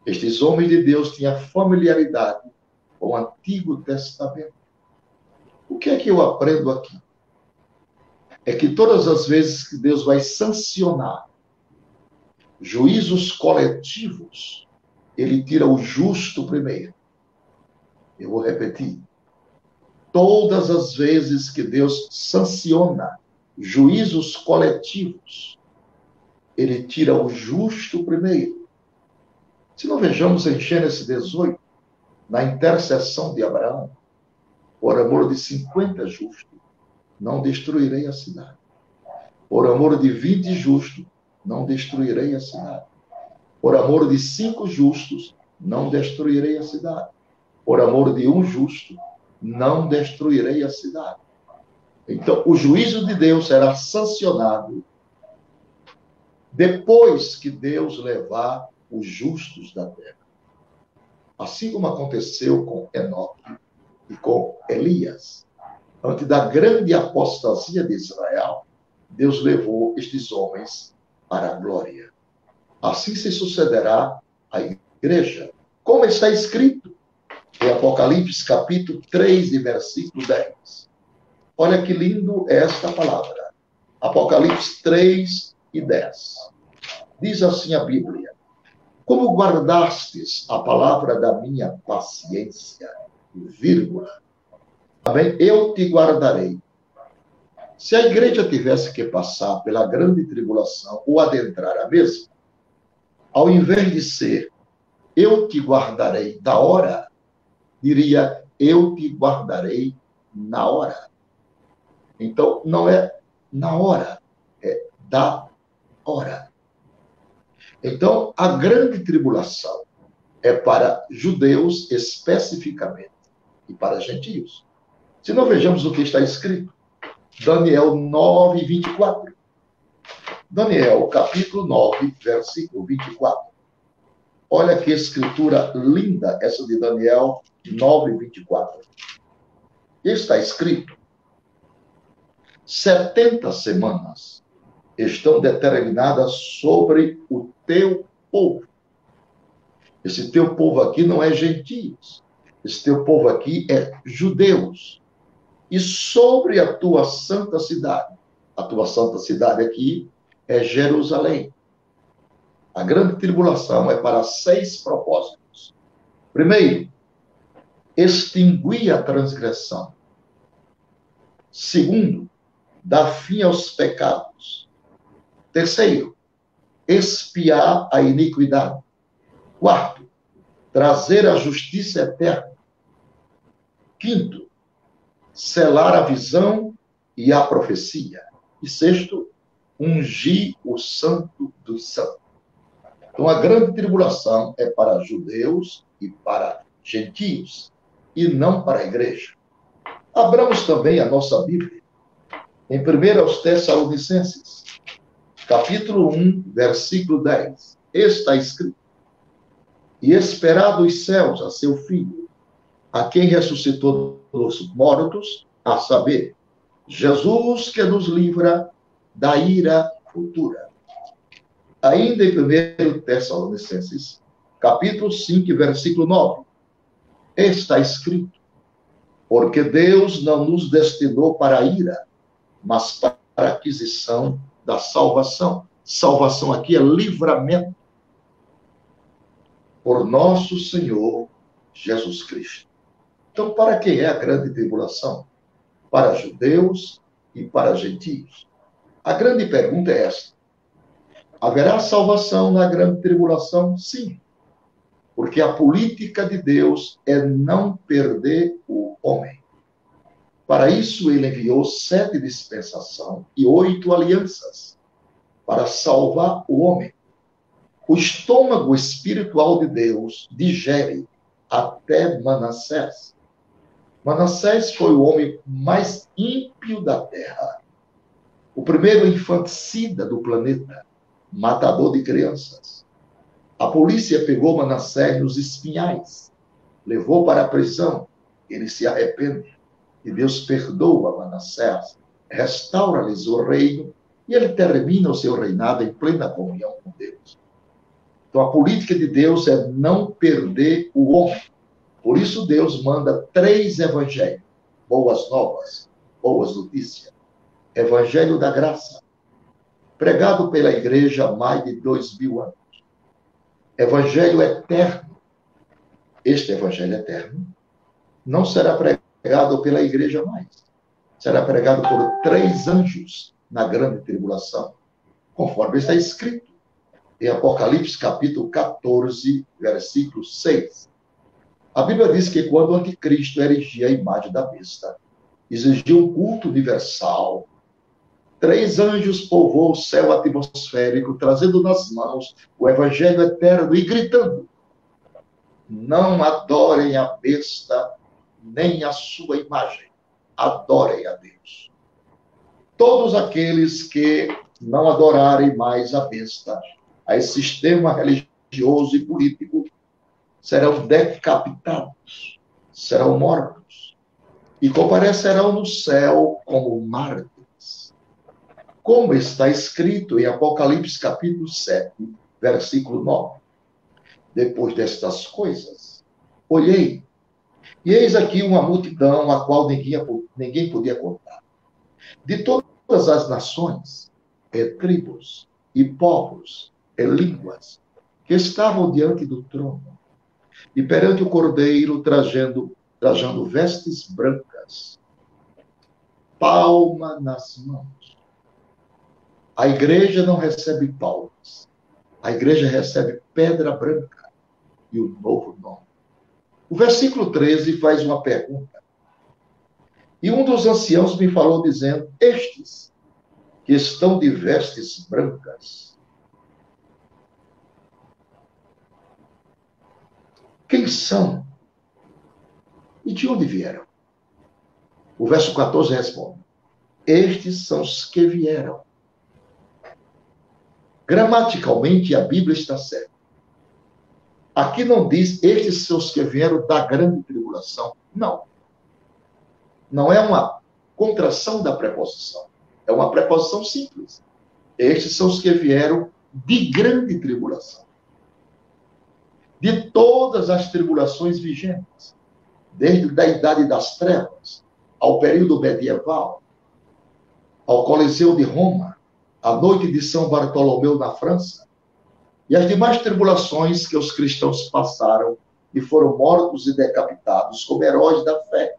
Estes homens de Deus tinham familiaridade com o Antigo Testamento. O que é que eu aprendo aqui? É que todas as vezes que Deus vai sancionar juízos coletivos, ele tira o justo primeiro. Eu vou repetir. Todas as vezes que Deus sanciona juízos coletivos, ele tira o justo primeiro. Se não vejamos em Gênesis 18, na intercessão de Abraão, por amor de 50 justos, não destruirei a cidade. Por amor de 20 justos, não destruirei a cidade. Por amor de 5 justos, não destruirei a cidade. Por amor de 1 justo, não destruirei a cidade. Então, o juízo de Deus será sancionado depois que Deus levar os justos da terra. Assim como aconteceu com Enoque e com Elias. antes da grande apostasia de Israel, Deus levou estes homens para a glória. Assim se sucederá à igreja, como está escrito em Apocalipse, capítulo 3, e versículo 10. Olha que lindo é esta palavra. Apocalipse 3 e 10. Diz assim a Bíblia: como guardastes a palavra da minha paciência, vírgula, também eu te guardarei. Se a igreja tivesse que passar pela grande tribulação ou adentrar a mesma, ao invés de ser eu te guardarei da hora, diria eu te guardarei na hora. Então, não é na hora, é da hora. Então, a grande tribulação é para judeus especificamente e para gentios. Se não vejamos o que está escrito, Daniel 9, 24. Daniel, capítulo 9, versículo 24. Olha que escritura linda essa de Daniel 9, 24. Está escrito: 70 semanas estão determinadas sobre o teu povo. Esse teu povo aqui não é gentios. Esse teu povo aqui é judeus. E sobre a tua santa cidade. A tua santa cidade aqui é Jerusalém. A grande tribulação é para 6 propósitos. Primeiro, extinguir a transgressão. Segundo, dar fim aos pecados. Terceiro, expiar a iniquidade. Quarto, trazer a justiça eterna. Quinto, selar a visão e a profecia. E sexto, ungir o santo dos santos. Então, a grande tribulação é para judeus e para gentios, e não para a igreja. Abramos também a nossa Bíblia, em 1 Tessalonicenses, capítulo 1, versículo 10. Está escrito: e esperar dos céus a seu Filho, a quem ressuscitou dos mortos, a saber, Jesus, que nos livra da ira futura. Ainda em 1 Tessalonicenses, capítulo 5, versículo 9, está escrito: porque Deus não nos destinou para a ira, mas para a aquisição da salvação. Salvação aqui é livramento por nosso Senhor Jesus Cristo. Então, para quem é a grande tribulação? Para judeus e para gentios. A grande pergunta é esta: haverá salvação na grande tribulação? Sim. Porque a política de Deus é não perder o homem. Para isso, ele enviou 7 dispensações e 8 alianças para salvar o homem. O estômago espiritual de Deus digere até Manassés. Manassés foi o homem mais ímpio da terra. O primeiro infanticida do planeta, matador de crianças. A polícia pegou Manassés nos espinhais, levou para a prisão. Ele se arrepende e Deus perdoa Manassés, restaura-lhes o reino e ele termina o seu reinado em plena comunhão com Deus. Então, a política de Deus é não perder o homem. Por isso, Deus manda 3 evangelhos, boas novas, boas notícias. Evangelho da graça, pregado pela igreja há mais de 2000 anos. Evangelho eterno. Este evangelho eterno não será pregado pela igreja mais. Será pregado por 3 anjos na grande tribulação, conforme está escrito em Apocalipse, capítulo 14, versículo 6. A Bíblia diz que quando o anticristo erigia a imagem da besta, exigia um culto universal, 3 anjos povoam o céu atmosférico, trazendo nas mãos o evangelho eterno e gritando: não adorem a besta, nem a sua imagem, adorem a Deus. Todos aqueles que não adorarem mais a besta, a esse sistema religioso e político, serão decapitados, serão mortos. e comparecerão no céu como mártires. Como está escrito em Apocalipse capítulo 7, versículo 9. Depois destas coisas, olhei, e eis aqui uma multidão a qual ninguém podia contar, de todas as nações, tribos, e povos, e línguas, que estavam diante do trono, e perante o Cordeiro, trajando vestes brancas, palma nas mãos. A igreja não recebe palmas, a igreja recebe pedra branca e o novo nome. O versículo 13 faz uma pergunta. E um dos anciãos me falou dizendo, estes que estão de vestes brancas, quem são? E de onde vieram? O verso 14 responde, estes são os que vieram. Gramaticalmente, a Bíblia está certa. Aqui não diz, estes são os que vieram da grande tribulação. Não. Não é uma contração da preposição. É uma preposição simples. Estes são os que vieram de grande tribulação. De todas as tribulações vigentes, desde a Idade das Trevas, ao período medieval, ao Coliseu de Roma, à noite de São Bartolomeu na França, e as demais tribulações que os cristãos passaram e foram mortos e decapitados como heróis da fé.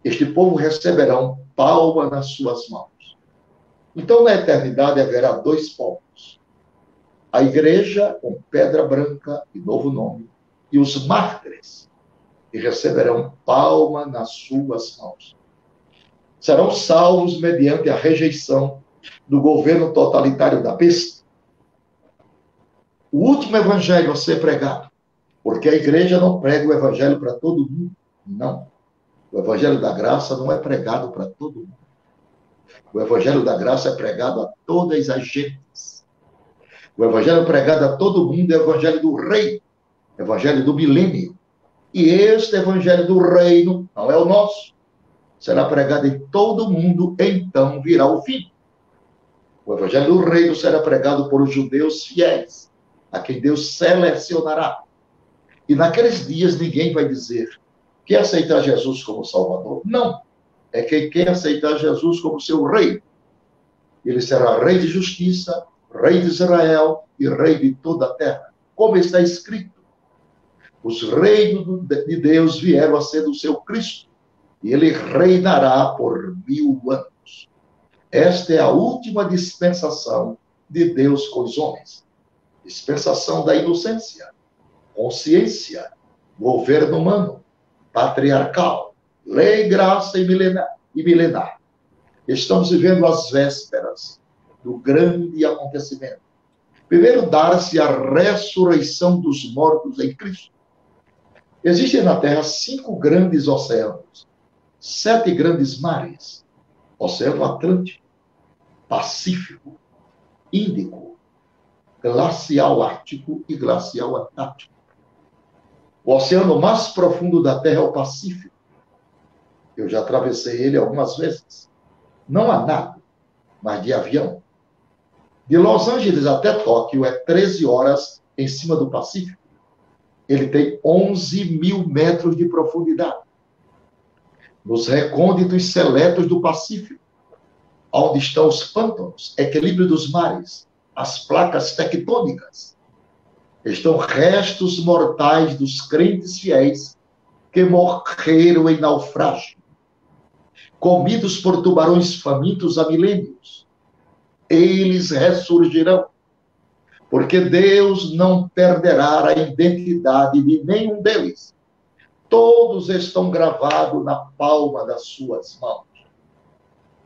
Este povo receberão palma nas suas mãos. Então, na eternidade, haverá dois povos. A igreja, com pedra branca e novo nome, e os mártires, que receberão palma nas suas mãos. Serão salvos mediante a rejeição do governo totalitário da besta. O último evangelho a ser pregado, porque a igreja não prega o evangelho para todo mundo. Não. O evangelho da graça não é pregado para todo mundo. O evangelho da graça é pregado a todas as gentes. O evangelho pregado a todo mundo é o evangelho do reino, o evangelho do milênio. E este evangelho do reino não é o nosso. Será pregado em todo mundo, então virá o fim. O evangelho do reino será pregado por os judeus fiéis, a quem Deus selecionará. E naqueles dias ninguém vai dizer, quer aceitar Jesus como Salvador? Não. É quem quer aceitar Jesus como seu rei. Ele será rei de justiça, rei de Israel e rei de toda a terra. Como está escrito, os reinos de Deus vieram a ser do seu Cristo, e ele reinará por 1000 anos. Esta é a última dispensação de Deus com os homens. Dispensação da inocência, consciência, governo humano, patriarcal, lei, graça e milenar. Estamos vivendo as vésperas do grande acontecimento. Primeiro, dar-se a ressurreição dos mortos em Cristo. Existem na Terra 5 grandes oceanos, 7 grandes mares. Oceano Atlântico, Pacífico, Índico, Glacial Ártico e Glacial Antártico. O oceano mais profundo da Terra é o Pacífico. Eu já atravessei ele algumas vezes. Não há nada, mas de avião. De Los Angeles até Tóquio é 13 horas em cima do Pacífico. Ele tem 11.000 metros de profundidade. Nos recônditos seletos do Pacífico, onde estão os pântanos, equilíbrio dos mares, as placas tectônicas, estão restos mortais dos crentes fiéis que morreram em naufrágio, comidos por tubarões famintos há milênios. Eles ressurgirão, porque Deus não perderá a identidade de nenhum deles. Todos estão gravados na palma das suas mãos.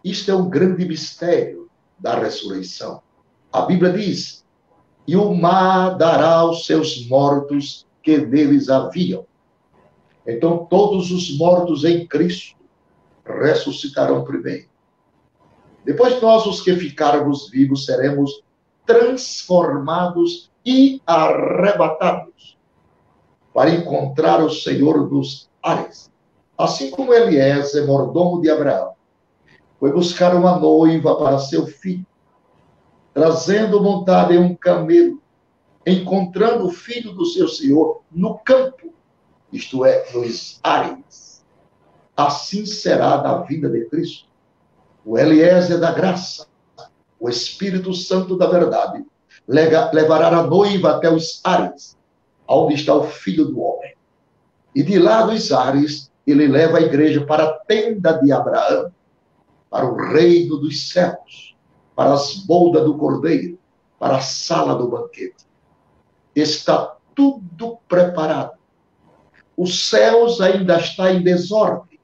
Isto é um grande mistério da ressurreição. A Bíblia diz, e o mar dará aos seus mortos que neles haviam. Então, todos os mortos em Cristo ressuscitarão primeiro. Depois, nós, os que ficarmos vivos, seremos transformados e arrebatados para encontrar o Senhor dos ares, Assim como Eliezer, mordomo de Abraão, foi buscar uma noiva para seu filho, trazendo montada em um camelo, encontrando o filho do seu senhor no campo, isto é, nos ares. Assim será na vida de Cristo. O Eliezer da graça, o Espírito Santo da verdade, levará a noiva até os ares, onde está o Filho do Homem. E de lá dos ares, ele leva a igreja para a tenda de Abraão, para o reino dos céus, para as bodas do Cordeiro, para a sala do banquete. Está tudo preparado. Os céus ainda está em desordem,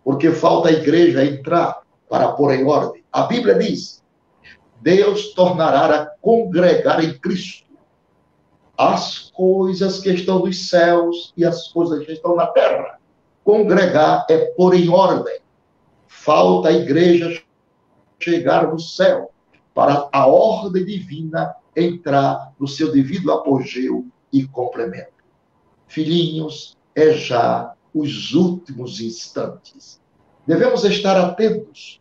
porque falta a igreja entrar para pôr em ordem. A Bíblia diz: Deus tornará a congregar em Cristo as coisas que estão nos céus e as coisas que estão na terra. Congregar é pôr em ordem. Falta a igreja chegar no céu para a ordem divina entrar no seu devido apogeu e complemento. Filhinhos, é já os últimos instantes. Devemos estar atentos,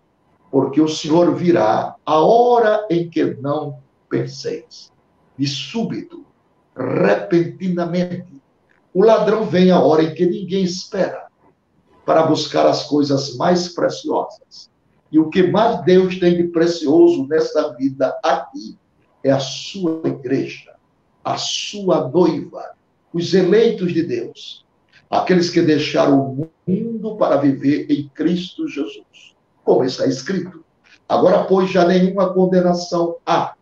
porque o Senhor virá a hora em que não penseis. De súbito, repentinamente, o ladrão vem a hora em que ninguém espera, para buscar as coisas mais preciosas. E o que mais Deus tem de precioso nessa vida aqui é a sua igreja, a sua noiva, os eleitos de Deus, aqueles que deixaram o mundo para viver em Cristo Jesus, como está escrito. Agora, pois, já nenhuma condenação há.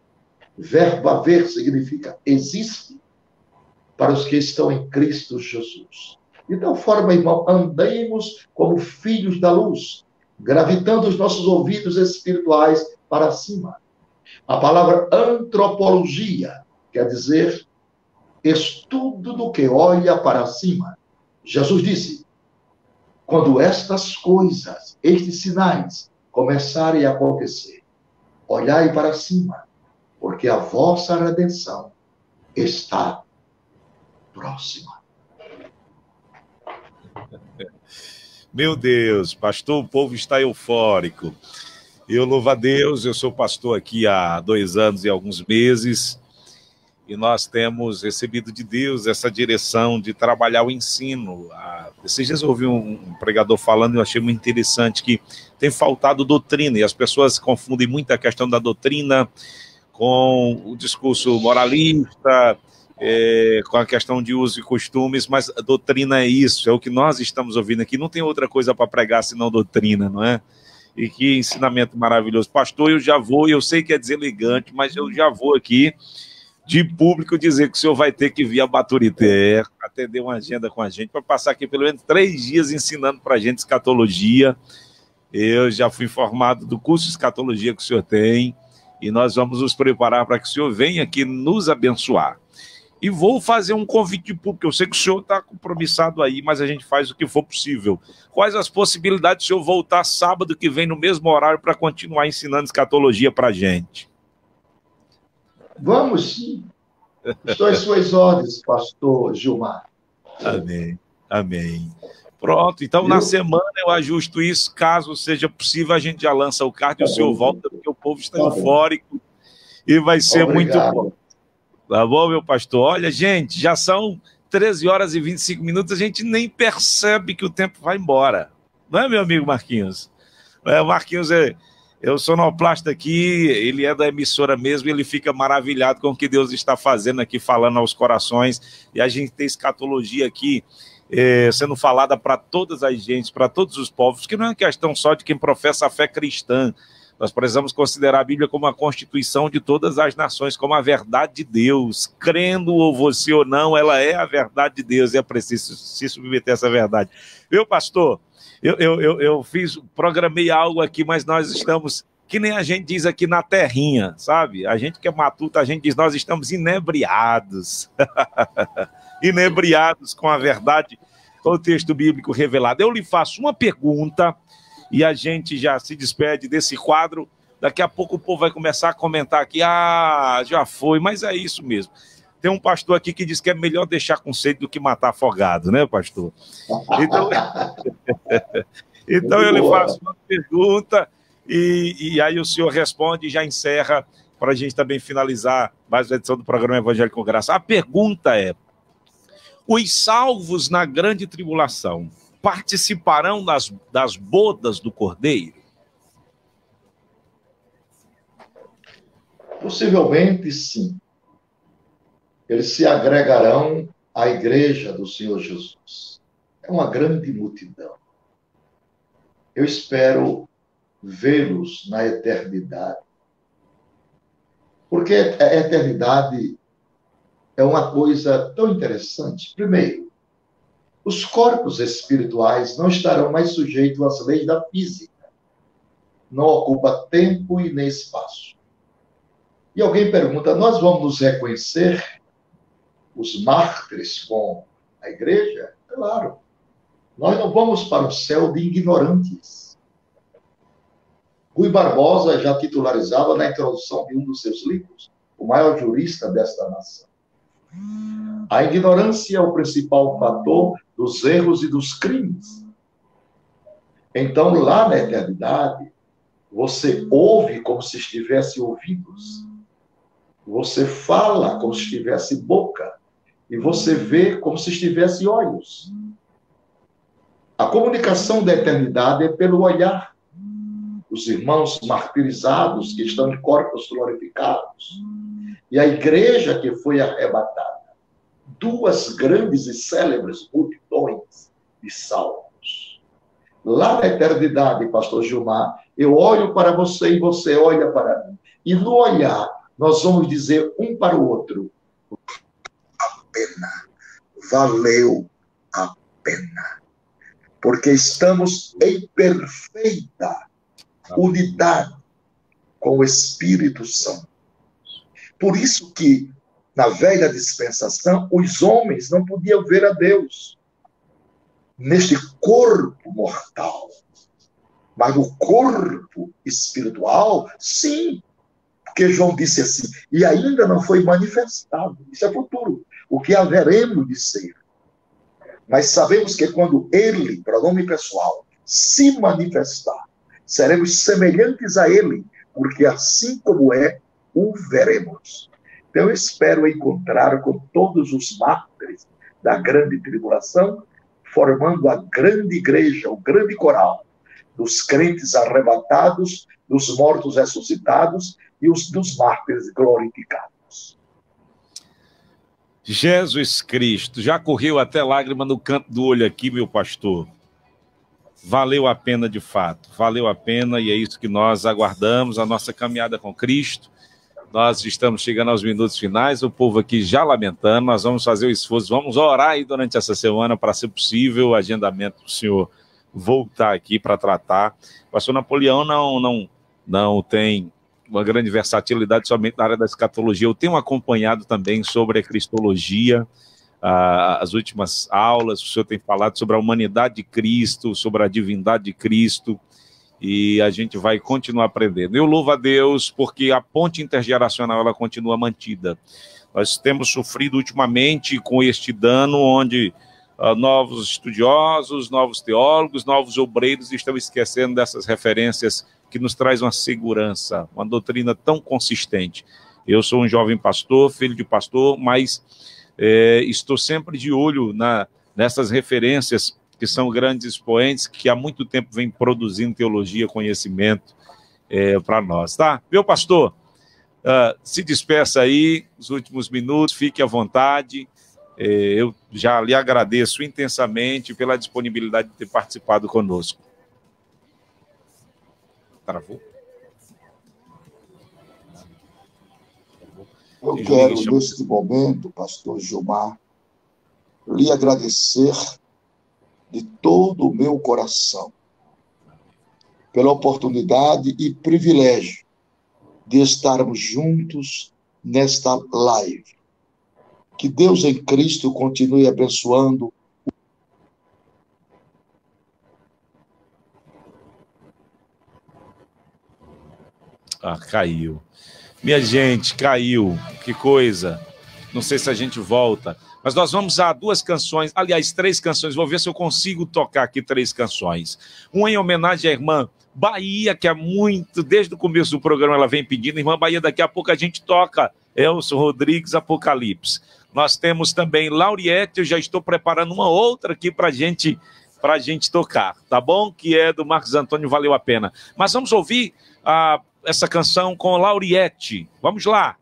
Verbo haver significa existe para os que estão em Cristo Jesus. De tal forma, irmão, andemos como filhos da luz, gravitando os nossos ouvidos espirituais para cima. A palavra antropologia quer dizer estudo do que olha para cima. Jesus disse: quando estas coisas, estes sinais, começarem a acontecer, olhai para cima, porque a vossa redenção está próxima. Meu Deus, pastor, o povo está eufórico. Eu louvo a Deus, eu sou pastor aqui há 2 anos e alguns meses, e nós temos recebido de Deus essa direção de trabalhar o ensino. Esses dias eu ouvi um pregador falando, e eu achei muito interessante, que tem faltado doutrina, e as pessoas confundem muito a questão da doutrina com o discurso moralista, com a questão de uso e costumes, mas a doutrina é isso, é o que nós estamos ouvindo aqui, não tem outra coisa para pregar senão doutrina, não é? E que ensinamento maravilhoso. Pastor, eu já vou, eu sei que é deselegante, mas eu já vou aqui, de público, dizer que o senhor vai ter que vir a Baturité, atender uma agenda com a gente, para passar aqui pelo menos 3 dias ensinando para a gente escatologia. Eu já fui informado do curso de escatologia que o senhor tem, e nós vamos nos preparar para que o senhor venha aqui nos abençoar. E vou fazer um convite público. Eu sei que o senhor está compromissado aí, mas a gente faz o que for possível. Quais as possibilidades de o senhor voltar sábado que vem no mesmo horário para continuar ensinando escatologia para a gente? Vamos sim. Estou às suas ordens, pastor Gilmar. Amém, amém. Pronto, então na semana eu ajusto isso. Caso seja possível, a gente já lança o card e o senhor volta, porque o povo está eufórico e vai ser muito bom. Tá bom, meu pastor? Olha, gente, já são 13 horas e 25 minutos, a gente nem percebe que o tempo vai embora. Não é, meu amigo Marquinhos? O Marquinhos é o sonoplasta aqui, ele é da emissora mesmo, ele fica maravilhado com o que Deus está fazendo aqui, falando aos corações, e a gente tem escatologia aqui sendo falada para todas as gentes, para todos os povos, que não é questão só de quem professa a fé cristã. Nós precisamos considerar a Bíblia como a constituição de todas as nações, como a verdade de Deus. Crendo ou você ou não, ela é a verdade de Deus, e é preciso se submeter a essa verdade. Viu, pastor? Eu programei algo aqui, mas nós estamos, que nem a gente diz aqui na terrinha, sabe? A gente que é matuta, a gente diz, nós estamos inebriados. Inebriados com a verdade, com o texto bíblico revelado. Eu lhe faço uma pergunta, e a gente já se despede desse quadro. Daqui a pouco o povo vai começar a comentar aqui, já foi, mas é isso mesmo. Tem um pastor aqui que diz que é melhor deixar com sede do que matar afogado, né, pastor? Então, então eu lhe faço uma pergunta e aí o senhor responde e já encerra para a gente também finalizar mais uma edição do programa Evangelho com Graça. A pergunta é: os salvos na grande tribulação participarão das bodas do Cordeiro? Possivelmente, sim. Eles se agregarão à igreja do Senhor Jesus. É uma grande multidão. Eu espero vê-los na eternidade. Porque a eternidade é uma coisa tão interessante. Primeiro, os corpos espirituais não estarão mais sujeitos às leis da física. Não ocupa tempo e nem espaço. E alguém pergunta, nós vamos nos reconhecer os mártires com a igreja? Claro. Nós não vamos para o céu de ignorantes. Rui Barbosa já titularizava na introdução de um dos seus livros, o maior jurista desta nação. A ignorância é o principal fator dos erros e dos crimes. Então, lá na eternidade, você ouve como se estivesse ouvidos. Você fala como se estivesse boca. E você vê como se estivesse olhos. A comunicação da eternidade é pelo olhar. Os irmãos martirizados que estão em corpos glorificados. E a igreja que foi arrebatada. Duas grandes e célebres multidões de salvos. Lá na eternidade, pastor Gilmar, eu olho para você e você olha para mim. E no olhar, nós vamos dizer um para o outro: a pena, valeu a pena. Porque estamos em perfeita unidade com o Espírito Santo. Por isso que, na velha dispensação, os homens não podiam ver a Deus neste corpo mortal. Mas no corpo espiritual, sim. Porque João disse assim, e ainda não foi manifestado. Isso é futuro. O que haveremos de ser. Mas sabemos que quando ele, pronome pessoal, se manifestar, seremos semelhantes a ele, porque assim como é, o veremos. Então eu espero encontrar com todos os mártires da grande tribulação, formando a grande igreja, o grande coral, dos crentes arrebatados, dos mortos ressuscitados e os dos mártires glorificados. Jesus Cristo, já correu até lágrima no canto do olho aqui, meu pastor. Valeu a pena de fato, valeu a pena e é isso que nós aguardamos, a nossa caminhada com Cristo. Nós estamos chegando aos minutos finais, o povo aqui já lamentando, nós vamos fazer o esforço, vamos orar aí durante essa semana para, ser possível, o agendamento do senhor voltar aqui para tratar. O pastor Napoleão não tem uma grande versatilidade somente na área da escatologia. Eu tenho acompanhado também sobre a cristologia, as últimas aulas, o senhor tem falado sobre a humanidade de Cristo, sobre a divindade de Cristo, e a gente vai continuar aprendendo. Eu louvo a Deus porque a ponte intergeracional ela continua mantida. Nós temos sofrido ultimamente com este dano onde novos estudiosos, novos teólogos, novos obreiros estão esquecendo dessas referências que nos traz uma segurança, uma doutrina tão consistente. Eu sou um jovem pastor, filho de pastor, mas estou sempre de olho nessas referências que são grandes expoentes, que há muito tempo vem produzindo teologia, conhecimento para nós, tá? Meu pastor, se despeça aí, os últimos minutos, fique à vontade. Eu já lhe agradeço intensamente pela disponibilidade de ter participado conosco. Travou? Eu quero, neste momento, pastor Gilmar, lhe agradecer de todo o meu coração pela oportunidade e privilégio de estarmos juntos nesta live. Que Deus em Cristo continue abençoando. Caiu. Minha gente, caiu. Que coisa. Não sei se a gente volta. Mas nós vamos a 2 canções, aliás, 3 canções. Vou ver se eu consigo tocar aqui 3 canções. Uma em homenagem à irmã Bahia, que há muito, desde o começo do programa ela vem pedindo. Irmã Bahia, daqui a pouco a gente toca Elcio Rodrigues, Apocalipse. Nós temos também Lauriette, eu já estou preparando uma outra aqui para gente tocar, tá bom? Que é do Marcos Antônio, valeu a pena. Mas vamos ouvir essa canção com Lauriette. Vamos lá.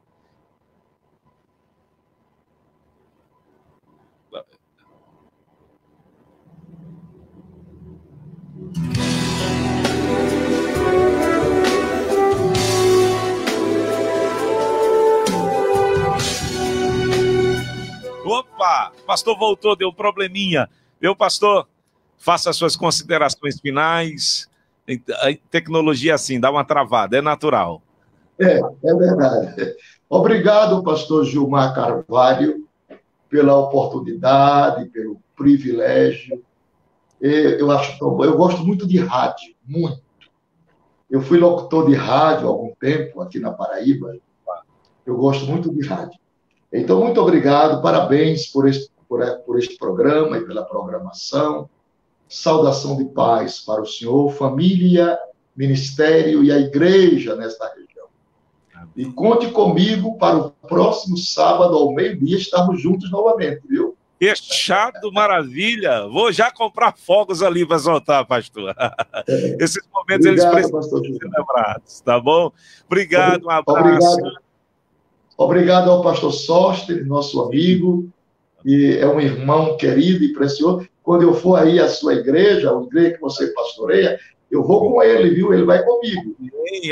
Opa, pastor voltou, deu um probleminha. Meu pastor, faça as suas considerações finais. A tecnologia assim, dá uma travada, é natural. É verdade. Obrigado, pastor Gilmar Carvalho, pela oportunidade, pelo privilégio. Eu gosto muito de rádio, muito. Eu fui locutor de rádio há algum tempo aqui na Paraíba. Eu gosto muito de rádio. Então, muito obrigado, parabéns por este programa e pela programação. Saudação de paz para o senhor, família, ministério e a igreja nesta região. E conte comigo para o próximo sábado, ao meio-dia, estarmos juntos novamente, viu? Fechado, maravilha. Vou já comprar fogos ali para soltar, pastor. Esses momentos obrigado, eles precisam ser lembrados, tá bom? Obrigado, um abraço. Obrigado ao pastor Sóstenes, nosso amigo, que é um irmão querido e precioso. Quando eu for aí à sua igreja, a igreja que você pastoreia, eu vou com ele, viu? Ele vai comigo.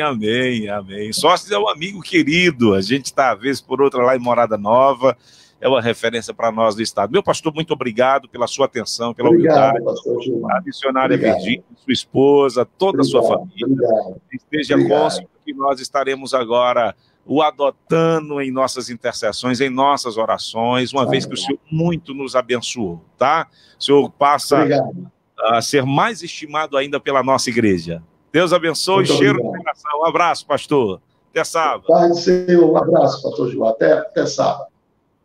Amém, amém. Sóstenes é um amigo querido. A gente está, às vezes, por outra lá em Morada Nova. É uma referência para nós do Estado. Meu pastor, muito obrigado pela sua atenção, pela humildade. A missionária Virgínia, sua esposa, toda a sua família. Esteja cônscio que nós estaremos agora o adotando em nossas intercessões, em nossas orações, uma vez que o Senhor muito nos abençoou, tá? O Senhor passa a ser mais estimado ainda pela nossa igreja. Deus abençoe, cheiro no coração. Um abraço, pastor. Até sábado. Pai do Senhor, um abraço, pastor João. Até sábado.